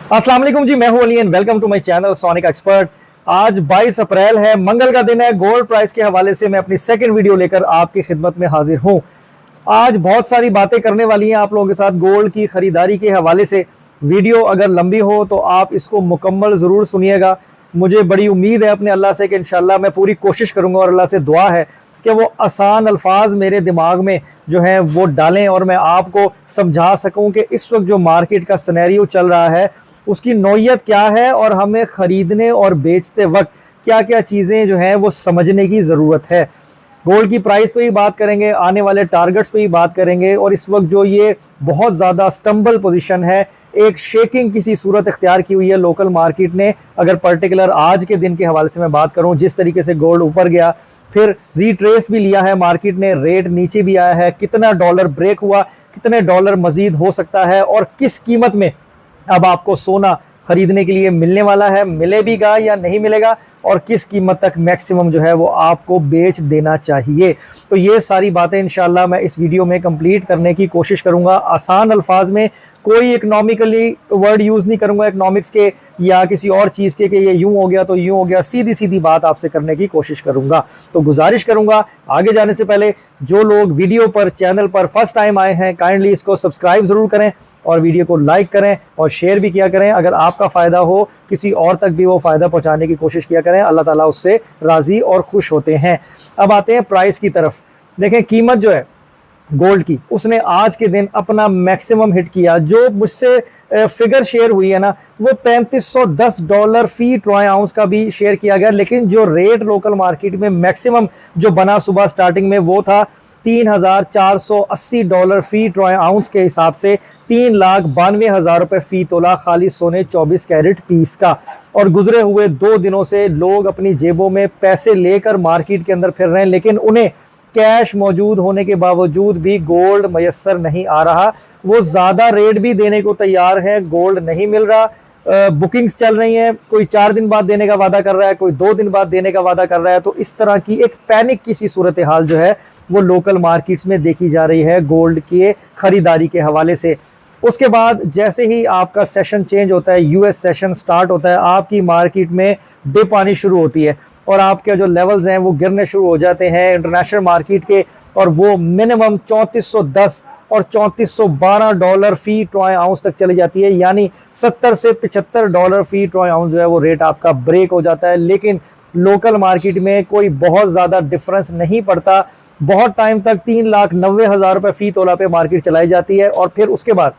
अस्सलाम वालेकुम जी, मैं हूं Ali and welcome to my channel sonic expert. आज 22 अप्रैल है, मंगल का दिन है। गोल्ड प्राइस के हवाले से मैं अपनी सेकंड वीडियो लेकर आपकी खिदमत में हाजिर हूं। आज बहुत सारी बातें करने वाली हैं आप लोगों के साथ गोल्ड की खरीदारी के हवाले से। वीडियो अगर लंबी हो तो आप इसको मुकम्मल ज़रूर सुनिएगा। मुझे बड़ी उम्मीद है अपने अल्लाह से कि इंशाल्लाह मैं पूरी कोशिश करूंगा और अल्लाह से दुआ है कि वो आसान अल्फाज मेरे दिमाग में जो है वो डालें और मैं आपको समझा सकूं कि इस वक्त जो मार्केट का सिनेरियो चल रहा है उसकी नौयत क्या है और हमें ख़रीदने और बेचते वक्त क्या क्या चीज़ें जो हैं वो समझने की ज़रूरत है। गोल्ड की प्राइस पे ही बात करेंगे, आने वाले टारगेट्स पे ही बात करेंगे और इस वक्त जो ये बहुत ज़्यादा स्टम्बल पोजीशन है, एक शेकिंग किसी सूरत इख्तियार की हुई है लोकल मार्केट ने। अगर पर्टिकुलर आज के दिन के हवाले से मैं बात करूं, जिस तरीके से गोल्ड ऊपर गया फिर रिट्रेस भी लिया है मार्केट ने, रेट नीचे भी आया है, कितना डॉलर ब्रेक हुआ, कितने डॉलर मजीद हो सकता है और किस कीमत में अब आपको सोना खरीदने के लिए मिलने वाला है, मिले भी गा या नहीं मिलेगा और किस कीमत तक मैक्सिमम जो है वो आपको बेच देना चाहिए। तो ये सारी बातें इंशाल्लाह मैं इस वीडियो में कंप्लीट करने की कोशिश करूंगा आसान अल्फाज में। कोई इकोनॉमिकली वर्ड यूज़ नहीं करूंगा इकोनॉमिक्स के या किसी और चीज़ के कि ये यूं हो गया तो यूं हो गया, सीधी सीधी बात आपसे करने की कोशिश करूंगा। तो गुजारिश करूंगा आगे जाने से पहले जो लोग वीडियो पर चैनल पर फर्स्ट टाइम आए हैं काइंडली इसको सब्सक्राइब ज़रूर करें और वीडियो को लाइक करें और शेयर भी किया करें। अगर आपका फ़ायदा हो किसी और तक भी वो फ़ायदा पहुंचाने की कोशिश किया करें, अल्लाह ताला उससे राज़ी और खुश होते हैं। अब आते हैं प्राइस की तरफ। देखें कीमत जो है गोल्ड की उसने आज के दिन अपना मैक्सिमम हिट किया। जो मुझसे फिगर शेयर हुई है ना वो $3510 फी ट्रॉय आउंस का भी शेयर किया गया, लेकिन जो रेट लोकल मार्केट में मैक्सिमम जो बना सुबह स्टार्टिंग में वो था $3480 फी ट्रॉय आउंस के हिसाब से 3,92,000 रुपए फी तोला खाली सोने 24 कैरेट पीस का। और गुजरे हुए 2 दिनों से लोग अपनी जेबों में पैसे लेकर मार्केट के अंदर फिर रहे हैं, लेकिन उन्हें कैश मौजूद होने के बावजूद भी गोल्ड मयसर नहीं आ रहा। वो ज़्यादा रेट भी देने को तैयार है, गोल्ड नहीं मिल रहा। बुकिंग्स चल रही हैं, कोई 4 दिन बाद देने का वादा कर रहा है, कोई 2 दिन बाद देने का वादा कर रहा है। तो इस तरह की एक पैनिक किसी सूरत हाल जो है वो लोकल मार्केट्स में देखी जा रही है गोल्ड के ख़रीदारी के हवाले से। उसके बाद जैसे ही आपका सेशन चेंज होता है, यूएस सेशन स्टार्ट होता है, आपकी मार्केट में डिप आनी शुरू होती है और आपके जो लेवल्स हैं वो गिरने शुरू हो जाते हैं इंटरनेशनल मार्केट के। और वो मिनिमम 3410 और $3412 फी ट्रॉय आउंस तक चली जाती है, यानी 70 से $75 फी ट्रॉय आउंस जो है वो रेट आपका ब्रेक हो जाता है। लेकिन लोकल मार्केट में कोई बहुत ज़्यादा डिफरेंस नहीं पड़ता। बहुत टाइम तक 3,90,000 रुपये फ़ी तोला पे मार्केट चलाई जाती है और फिर उसके बाद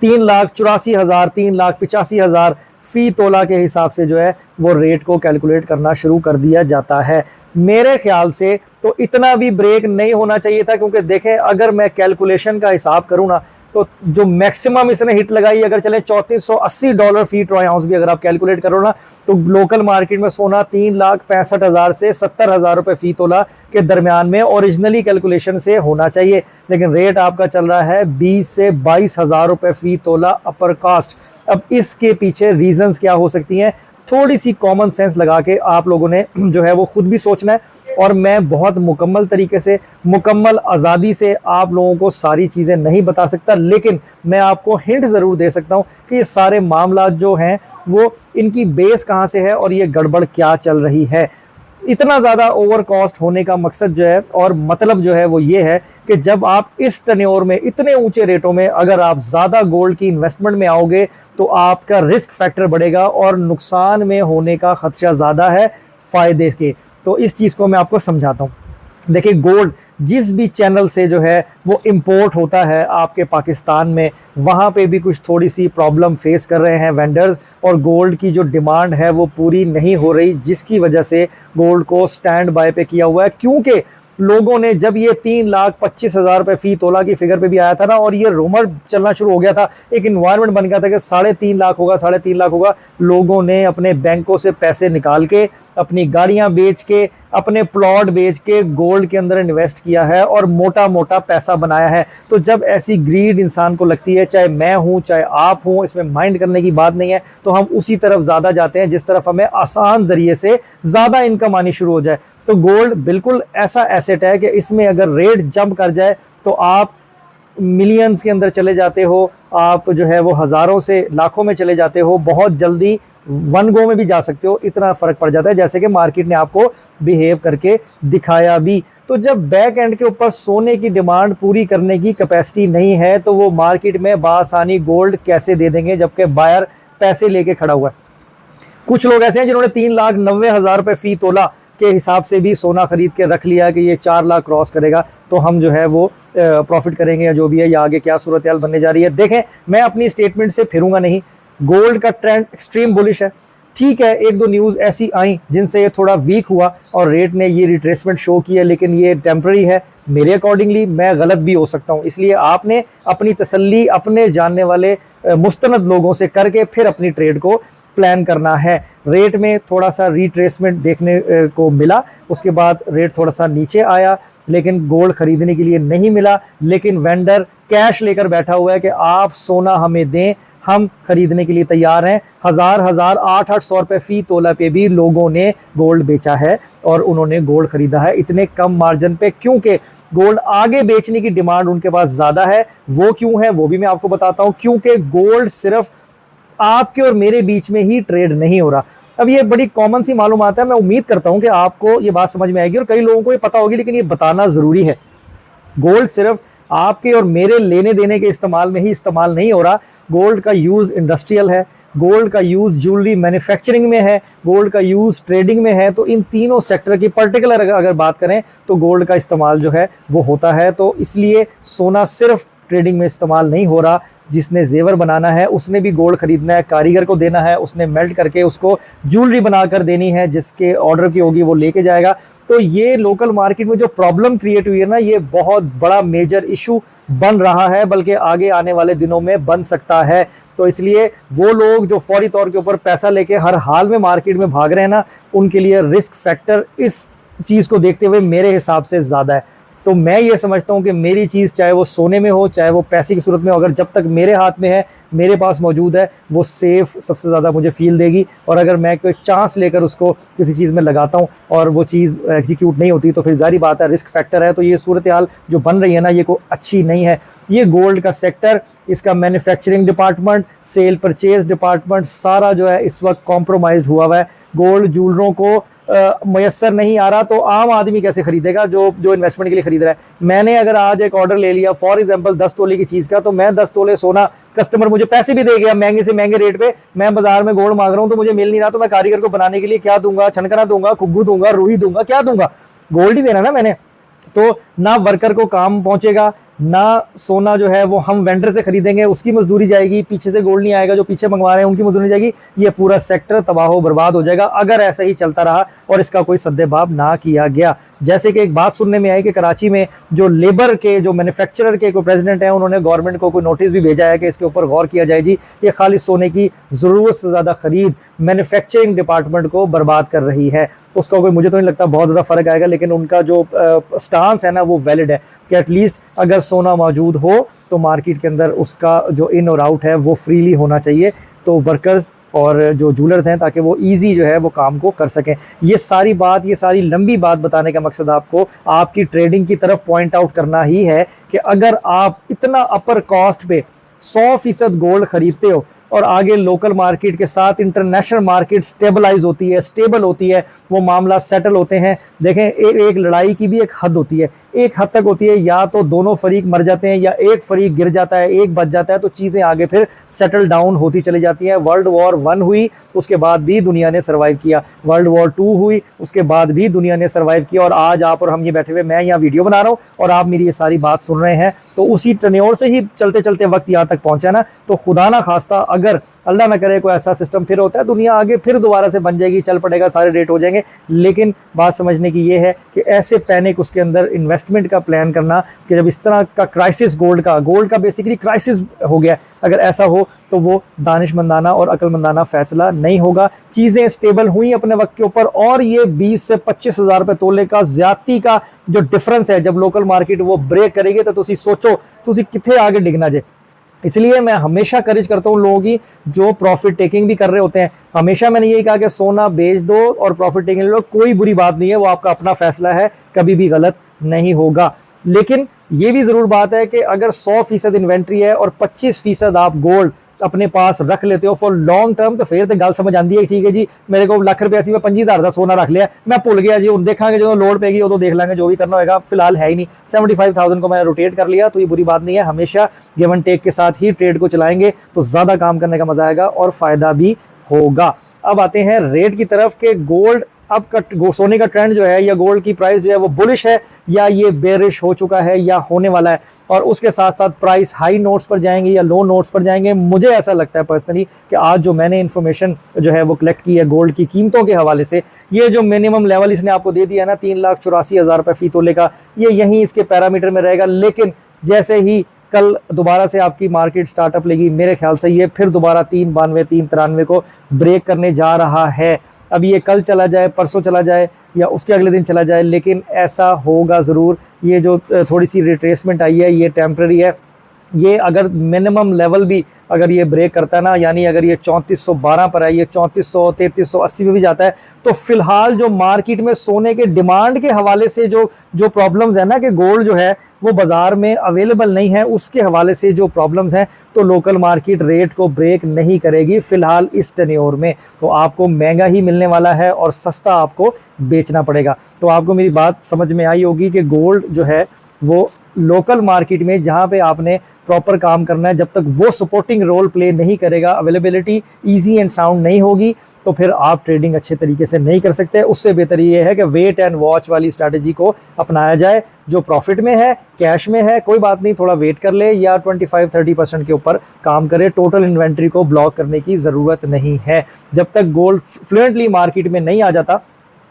3,84,000 3,85,000 फी तोला के हिसाब से जो है वो रेट को कैलकुलेट करना शुरू कर दिया जाता है। मेरे ख्याल से तो इतना भी ब्रेक नहीं होना चाहिए था, क्योंकि देखें अगर मैं कैलकुलेशन का हिसाब करूँ ना तो जो मैक्सिमम इसने हिट लगाई, अगर चले $3480 फी ट्रॉय आउंस भी अगर आप कैलकुलेट करो ना तो लोकल मार्केट में सोना 3,65,000 से 70,000 रुपये फी तोला के दरमियान में ओरिजिनली कैलकुलेशन से होना चाहिए, लेकिन रेट आपका चल रहा है 20 से 22,000 रुपये फी तोला अपर कास्ट। अब इसके पीछे रीजंस क्या हो सकती हैं, थोड़ी सी कॉमन सेंस लगा के आप लोगों ने जो है वो खुद भी सोचना है। और मैं बहुत मुकम्मल तरीके से, मुकम्मल आज़ादी से आप लोगों को सारी चीज़ें नहीं बता सकता, लेकिन मैं आपको हिंट ज़रूर दे सकता हूँ कि ये सारे मामला जो हैं वो इनकी बेस कहाँ से है और ये गड़बड़ क्या चल रही है। इतना ज़्यादा ओवर कॉस्ट होने का मकसद जो है और मतलब जो है वो ये है कि जब आप इस टर्नओवर में इतने ऊंचे रेटों में अगर आप ज़्यादा गोल्ड की इन्वेस्टमेंट में आओगे तो आपका रिस्क फैक्टर बढ़ेगा और नुकसान में होने का खदशा ज़्यादा है फ़ायदे के। तो इस चीज़ को मैं आपको समझाता हूँ। देखिए गोल्ड जिस भी चैनल से जो है वो इंपोर्ट होता है आपके पाकिस्तान में, वहाँ पे भी कुछ थोड़ी सी प्रॉब्लम फेस कर रहे हैं वेंडर्स और गोल्ड की जो डिमांड है वो पूरी नहीं हो रही, जिसकी वजह से गोल्ड को स्टैंड बाय पे किया हुआ है। क्योंकि लोगों ने जब ये 3,25,000 रुपये फी तोला की फिगर पे भी आया था ना और ये रूमर चलना शुरू हो गया था, एक इन्वायरमेंट बन गया था कि 3.5 लाख होगा, 3.5 लाख होगा, लोगों ने अपने बैंकों से पैसे निकाल के, अपनी गाड़ियां बेच के, अपने प्लॉट बेच के गोल्ड के अंदर इन्वेस्ट किया है और मोटा मोटा पैसा बनाया है। तो जब ऐसी ग्रीड इंसान को लगती है, चाहे मैं हूं चाहे आप हूं, इसमें माइंड करने की बात नहीं है, तो हम उसी तरफ ज़्यादा जाते हैं जिस तरफ हमें आसान जरिए से ज़्यादा इनकम आनी शुरू हो जाए। तो गोल्ड बिल्कुल ऐसा एसेट है कि इसमें अगर रेट जंप कर जाए तो आप मिलियंस के अंदर चले जाते हो, आप जो है वो हज़ारों से लाखों में चले जाते हो, बहुत जल्दी वन गो में भी जा सकते हो, इतना फ़र्क पड़ जाता है, जैसे कि मार्केट ने आपको बिहेव करके दिखाया भी। तो जब बैक एंड के ऊपर सोने की डिमांड पूरी करने की कैपेसिटी नहीं है तो वो मार्केट में बासानी गोल्ड कैसे दे देंगे, जबकि बायर पैसे लेके खड़ा हुआ है। कुछ लोग ऐसे हैं जिन्होंने 3,90,000 रुपये फ़ी तोला के हिसाब से भी सोना खरीद के रख लिया कि ये 4 लाख क्रॉस करेगा तो हम जो है वो प्रॉफिट करेंगे या जो भी है, या आगे क्या सूरत हाल बनने जा रही है। देखें, मैं अपनी स्टेटमेंट से फिरूंगा नहीं, गोल्ड का ट्रेंड एक्सट्रीम बुलिश है। ठीक है, एक दो न्यूज़ ऐसी आई जिनसे ये थोड़ा वीक हुआ और रेट ने ये रिट्रेसमेंट शो किया, लेकिन ये टेम्प्रेरी है। मेरे अकॉर्डिंगली मैं गलत भी हो सकता हूँ, इसलिए आपने अपनी तसल्ली अपने जानने वाले मुस्तनद लोगों से करके फिर अपनी ट्रेड को प्लान करना है। रेट में थोड़ा सा रिट्रेसमेंट देखने को मिला, उसके बाद रेट थोड़ा सा नीचे आया, लेकिन गोल्ड खरीदने के लिए नहीं मिला। लेकिन वेंडर कैश लेकर बैठा हुआ है कि आप सोना हमें दें, हम खरीदने के लिए तैयार हैं। 8,800 रुपये फ़ी तोला पे भी लोगों ने गोल्ड बेचा है और उन्होंने गोल्ड खरीदा है इतने कम मार्जिन पे, क्योंकि गोल्ड आगे बेचने की डिमांड उनके पास ज़्यादा है। वो क्यों है वो भी मैं आपको बताता हूँ, क्योंकि गोल्ड सिर्फ आपके और मेरे बीच में ही ट्रेड नहीं हो रहा। अब ये बड़ी कॉमन सी मालूमात है, मैं उम्मीद करता हूँ कि आपको ये बात समझ में आएगी और कई लोगों को ये पता होगी, लेकिन ये बताना ज़रूरी है। गोल्ड सिर्फ आपके और मेरे लेने देने के इस्तेमाल में ही इस्तेमाल नहीं हो रहा। गोल्ड का यूज़ इंडस्ट्रियल है, गोल्ड का यूज़ ज्वेलरी मैन्युफैक्चरिंग में है, गोल्ड का यूज़ ट्रेडिंग में है। तो इन तीनों सेक्टर की पर्टिकुलर अगर बात करें तो गोल्ड का इस्तेमाल जो है वो होता है। तो इसलिए सोना सिर्फ ट्रेडिंग में इस्तेमाल नहीं हो रहा। जिसने जेवर बनाना है उसने भी गोल्ड खरीदना है, कारीगर को देना है, उसने मेल्ट करके उसको ज्वेलरी बनाकर देनी है, जिसके ऑर्डर की होगी वो लेके जाएगा। तो ये लोकल मार्केट में जो प्रॉब्लम क्रिएट हुई है ना, ये बहुत बड़ा मेजर इशू बन रहा है, बल्कि आगे आने वाले दिनों में बन सकता है। तो इसलिए वो लोग जो फौरी तौर के ऊपर पैसा लेके हर हाल में मार्केट में भाग रहे हैं ना, उनके लिए रिस्क फैक्टर इस चीज़ को देखते हुए मेरे हिसाब से ज़्यादा है। तो मैं ये समझता हूँ कि मेरी चीज़ चाहे वो सोने में हो, चाहे वो पैसे की सूरत में हो, अगर जब तक मेरे हाथ में है, मेरे पास मौजूद है, वो सेफ़ सबसे ज़्यादा मुझे फील देगी। और अगर मैं कोई चांस लेकर उसको किसी चीज़ में लगाता हूँ और वो चीज़ एग्जीक्यूट नहीं होती, तो फिर जारी बात है रिस्क फैक्टर है। तो ये सूरत हाल जो बन रही है ना, ये कोई अच्छी नहीं है। ये गोल्ड का सेक्टर, इसका manufacturing department, cell purchase department, सारा जो है इस वक्त कॉम्प्रोमाइज़ हुआ हुआ है। गोल्ड ज्वेलरों को मैसर नहीं आ रहा, तो आम आदमी कैसे खरीदेगा जो इन्वेस्टमेंट के लिए खरीद रहा है। मैंने अगर आज एक ऑर्डर ले लिया फॉर एग्जांपल 10 तोले की चीज़ का, तो मैं 10 तोले सोना, कस्टमर मुझे पैसे भी दे गया महंगे से महंगे रेट पे, मैं बाजार में गोल्ड मांग रहा हूँ तो मुझे मिल नहीं रहा, तो मैं कारीगर को बनाने के लिए क्या दूंगा? छनकना दूंगा, कुग्गू दूंगा, रूही दूंगा, क्या दूंगा? गोल्ड ही देना ना मैंने। तो ना वर्कर को काम पहुंचेगा, ना सोना जो है वो हम वेंडर से खरीदेंगे, उसकी मजदूरी जाएगी, पीछे से गोल्ड नहीं आएगा, जो पीछे मंगवा रहे हैं उनकी मजदूरी जाएगी। ये पूरा सेक्टर तबाह बर्बाद हो जाएगा अगर ऐसा ही चलता रहा और इसका कोई सद्देबाब ना किया गया। जैसे कि एक बात सुनने में आई कि कराची में जो लेबर के, जो मैन्युफैक्चरर के कोई प्रेसिडेंट हैं, उन्होंने गवर्नमेंट को कोई नोटिस भी भेजा है कि इसके ऊपर गौर किया जाए। जी, ये खाली सोने की ज़रूरत से ज़्यादा खरीद मैन्युफैक्चरिंग डिपार्टमेंट को बर्बाद कर रही है। उसका कोई, मुझे तो नहीं लगता बहुत ज़्यादा फ़र्क आएगा, लेकिन उनका जो स्टांस है ना वो वैलिड है कि एटलीस्ट अगर सोना मौजूद हो तो मार्केट के अंदर उसका जो इन और आउट है वो फ्रीली होना चाहिए, तो वर्कर्स और जो जूलर्स हैं ताकि वो इजी जो है वो काम को कर सकें। ये सारी बात, ये सारी लंबी बात बताने का मकसद आपको आपकी ट्रेडिंग की तरफ पॉइंट आउट करना ही है कि अगर आप इतना अपर कॉस्ट पे 100% गोल्ड खरीदते हो और आगे लोकल मार्केट के साथ इंटरनेशनल मार्केट स्टेबलाइज होती है, स्टेबल होती है, वो मामला सेटल होते हैं। देखें, एक लड़ाई की भी एक हद होती है, एक हद तक होती है, या तो दोनों फरीक मर जाते हैं या एक फरीक गिर जाता है, एक बच जाता है, तो चीज़ें आगे फिर सेटल डाउन होती चली जाती हैं। वर्ल्ड वॉर 1 हुई, उसके बाद भी दुनिया ने सर्वाइव किया। वर्ल्ड वॉर 2 हुई, उसके बाद भी दुनिया ने सर्वाइव किया। और आज आप और हम ये बैठे हुए, मैं यहाँ वीडियो बना रहा हूँ और आप मेरी ये सारी बात सुन रहे हैं, तो उसी टन्योर से ही चलते चलते वक्त यहाँ तक पहुँचा ना। तो खुदा ना खास्ता अगर अल्लाह ना करे कोई ऐसा सिस्टम फिर होता है, दुनिया आगे फिर दोबारा से बन जाएगी, चल पड़ेगा, सारे रेट हो जाएंगे। लेकिन बात समझने की ये है कि ऐसे पैनिक, उसके अंदर इन्वेस्टमेंट का प्लान करना कि जब इस तरह का क्राइसिस, गोल्ड का बेसिकली क्राइसिस हो गया, अगर ऐसा हो तो वो दानिशमंदाना और अक्लमंदाना फैसला नहीं होगा। चीज़ें स्टेबल हुई अपने वक्त के ऊपर, और ये 20 से 25 हज़ार रुपये तोले का ज्यादती का जो डिफरेंस है, जब लोकल मार्केट वो ब्रेक करेगी तो तुसी सोचो तुसी कितने आगे डिगना जे। इसलिए मैं हमेशा करेज करता हूँ लोगों की जो प्रॉफिट टेकिंग भी कर रहे होते हैं। हमेशा मैंने यही कहा कि सोना बेच दो और प्रॉफिट टेकिंग ले लो, कोई बुरी बात नहीं है, वो आपका अपना फैसला है, कभी भी गलत नहीं होगा। लेकिन ये भी ज़रूर बात है कि अगर 100% इन्वेंट्री है और 25% आप गोल्ड अपने पास रख लेते हो फॉर लॉन्ग टर्म, तो फिर तो गल समझ आती है। ठीक है जी, मेरे को लाख रुपया सी मैं 25,000 का सोना रख लिया, मैं भुल गया जी, देखांगे जो लोड पेगी उदो देख लेंगे, जो भी करना होगा, फिलहाल है ही नहीं। 75,000 को मैंने रोटेट कर लिया, तो ये बुरी बात नहीं है। हमेशा गिव एंड टेक के साथ ही ट्रेड को चलाएंगे तो ज़्यादा काम करने का मजा आएगा और फ़ायदा भी होगा। अब आते हैं रेट की तरफ के गोल्ड अब का सोने का ट्रेंड जो है या गोल्ड की प्राइस जो है वो बुलिश है या ये बेरिश हो चुका है या होने वाला है, और उसके साथ साथ प्राइस हाई नोट्स पर जाएंगे या लो नोट्स पर जाएंगे। मुझे ऐसा लगता है पर्सनली कि आज जो मैंने इन्फॉर्मेशन जो है वो कलेक्ट की है गोल्ड की कीमतों के हवाले से, ये जो मिनिमम लेवल इसने आपको दे दिया है ना 3,84,000 रुपये फी तोले का, ये यहीं इसके पैरामीटर में रहेगा। लेकिन जैसे ही कल दोबारा से आपकी मार्केट स्टार्टअप लेगी, मेरे ख्याल से ये फिर दोबारा 392 393 को ब्रेक करने जा रहा है। अब ये कल चला जाए, परसों चला जाए या उसके अगले दिन चला जाए, लेकिन ऐसा होगा ज़रूर। ये जो थोड़ी सी रिट्रेसमेंट आई है ये टेम्प्रेरी है। ये अगर मिनिमम लेवल भी अगर ये ब्रेक करता है ना, यानी अगर ये 3412 पर है, ये 3400 3380 में भी जाता है, तो फिलहाल जो मार्केट में सोने के डिमांड के हवाले से जो प्रॉब्लम्स है ना कि गोल्ड जो है वो बाज़ार में अवेलेबल नहीं है, उसके हवाले से जो प्रॉब्लम्स हैं, तो लोकल मार्केट रेट को ब्रेक नहीं करेगी फ़िलहाल इस टेन्योर में। तो आपको महंगा ही मिलने वाला है और सस्ता आपको बेचना पड़ेगा। तो आपको मेरी बात समझ में आई होगी कि गोल्ड जो है वो लोकल मार्केट में जहाँ पे आपने प्रॉपर काम करना है, जब तक वो सपोर्टिंग रोल प्ले नहीं करेगा, अवेलेबिलिटी इजी एंड साउंड नहीं होगी, तो फिर आप ट्रेडिंग अच्छे तरीके से नहीं कर सकते। उससे बेहतर ये है कि वेट एंड वॉच वाली स्ट्रैटेजी को अपनाया जाए। जो प्रॉफिट में है, कैश में है, कोई बात नहीं, थोड़ा वेट कर ले या 25-30% के ऊपर काम करे। टोटल इन्वेंट्री को ब्लॉक करने की ज़रूरत नहीं है। जब तक गोल्ड फ्लुएंटली मार्केट में नहीं आ जाता,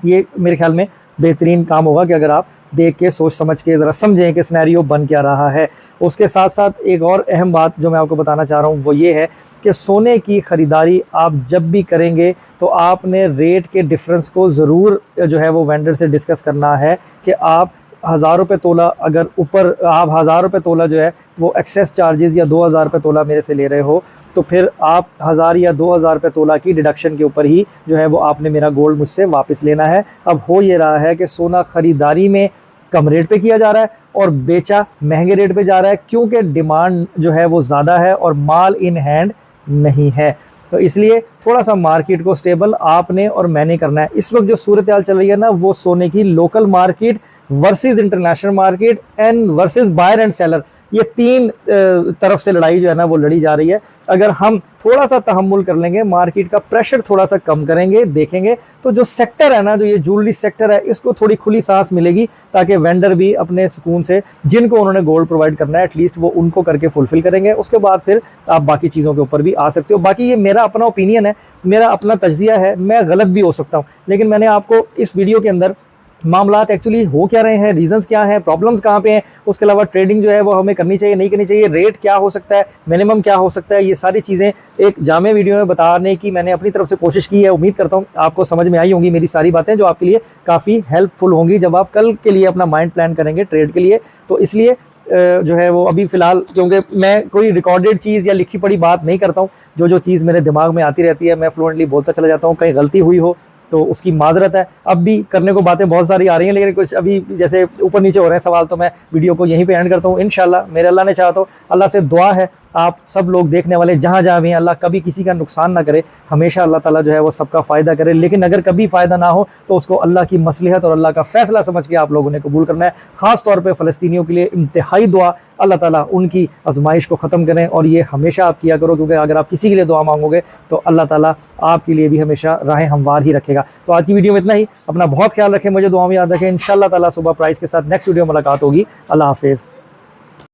ये मेरे ख्याल में बेहतरीन काम होगा कि अगर आप देख के सोच समझ के ज़रा समझें कि सिनेरियो बन क्या रहा है। उसके साथ साथ एक और अहम बात जो मैं आपको बताना चाह रहा हूँ वो ये है कि सोने की ख़रीदारी आप जब भी करेंगे तो आपने रेट के डिफरेंस को ज़रूर जो है वो वेंडर से डिस्कस करना है कि आप 1,000 रुपये तोला अगर ऊपर आप 1,000 रुपये तोला जो है वो एक्सेस चार्जेस या 2,000 रुपये तोला मेरे से ले रहे हो, तो फिर आप 1,000 या 2,000 रुपये तोला की डिडक्शन के ऊपर ही जो है वो आपने मेरा गोल्ड मुझसे वापस लेना है। अब हो ये रहा है कि सोना ख़रीदारी में कम रेट पे किया जा रहा है और बेचा महंगे रेट पे जा रहा है, क्योंकि डिमांड जो है वो ज़्यादा है और माल इन हैंड नहीं है। तो इसलिए थोड़ा सा मार्केट को स्टेबल आपने और मैंने करना है। इस वक्त जो सूरत हाल चल रही है ना, वो सोने की local market versus international market and versus buyer and seller, ये तीन तरफ से लड़ाई जो है ना वो लड़ी जा रही है। अगर हम थोड़ा सा तहम्मुल कर लेंगे, मार्केट का प्रेशर थोड़ा सा कम करेंगे, देखेंगे तो जो सेक्टर है ना, जो ये ज्वेलरी सेक्टर है, इसको थोड़ी खुली सांस मिलेगी, ताकि वेंडर भी अपने सुकून से जिनको उन्होंने गोल्ड प्रोवाइड करना है एटलीस्ट वो उनको करके फुलफिल करेंगे। उसके बाद फिर आप बाकी चीज़ों के ऊपर भी आ सकते हो। बाकी ये मेरा अपना ओपिनियन है, मेरा अपना तज्जिया है, मैं गलत भी हो सकता हूँ, लेकिन मैंने आपको इस वीडियो के अंदर मामलात एक्चुअली हो क्या रहे हैं, रीजंस क्या हैं, प्रॉब्लम्स कहाँ पे हैं, उसके अलावा ट्रेडिंग जो है वो हमें करनी चाहिए नहीं करनी चाहिए, रेट क्या हो सकता है, मिनिमम क्या हो सकता है, ये सारी चीज़ें एक जामे वीडियो में बताने की मैंने अपनी तरफ से कोशिश की है। उम्मीद करता हूँ आपको समझ में आई होंगी मेरी सारी बातें, जो आपके लिए काफ़ी हेल्पफुल होंगी जब आप कल के लिए अपना माइंड प्लान करेंगे ट्रेड के लिए। तो इसलिए जो है वो अभी फ़िलहाल, क्योंकि मैं कोई रिकॉर्डेड चीज़ या लिखी पढ़ी बात नहीं करता हूँ, जो चीज़ मेरे दिमाग में आती रहती है मैं फ्लुएंटली बोलता चला जाता हूँ। कहीं गलती हुई हो तो उसकी माजरत है। अब भी करने को बातें बहुत सारी आ रही हैं, लेकिन कुछ अभी जैसे ऊपर नीचे हो रहे हैं सवाल, तो मैं वीडियो को यहीं पे एंड करता हूँ। इंशाल्लाह मेरे अल्लाह ने चाहा तो, अल्लाह से दुआ है आप सब लोग देखने वाले जहाँ भी हैं, अल्लाह कभी किसी का नुकसान ना करे, हमेशा अल्लाह ताला जो है वो सबका फ़ायदा करे। लेकिन अगर कभी फ़ायदा ना हो तो उसको अल्लाह की मसलहत और अल्लाह का फ़ैसला समझ के आप लोगों ने कबूल करना है। ख़ास तौर पर फ़लस्तीनियों के लिए इंतहाई दुआ, अल्लाह ताला उनकी आजमाइश को ख़त्म करें, और ये हमेशा आप किया करो, क्योंकि अगर आप किसी के लिए दुआ मांगोगे तो अल्लाह ताला आपके लिए भी हमेशा राहें हमवार ही रखेगा। तो आज की वीडियो में इतना ही। अपना बहुत ख्याल रखें, मुझे दुआ में याद रखें। इंशाल्लाह ताला सुबह प्राइस के साथ नेक्स्ट वीडियो मुलाकात होगी। अल्लाह हाफिज़।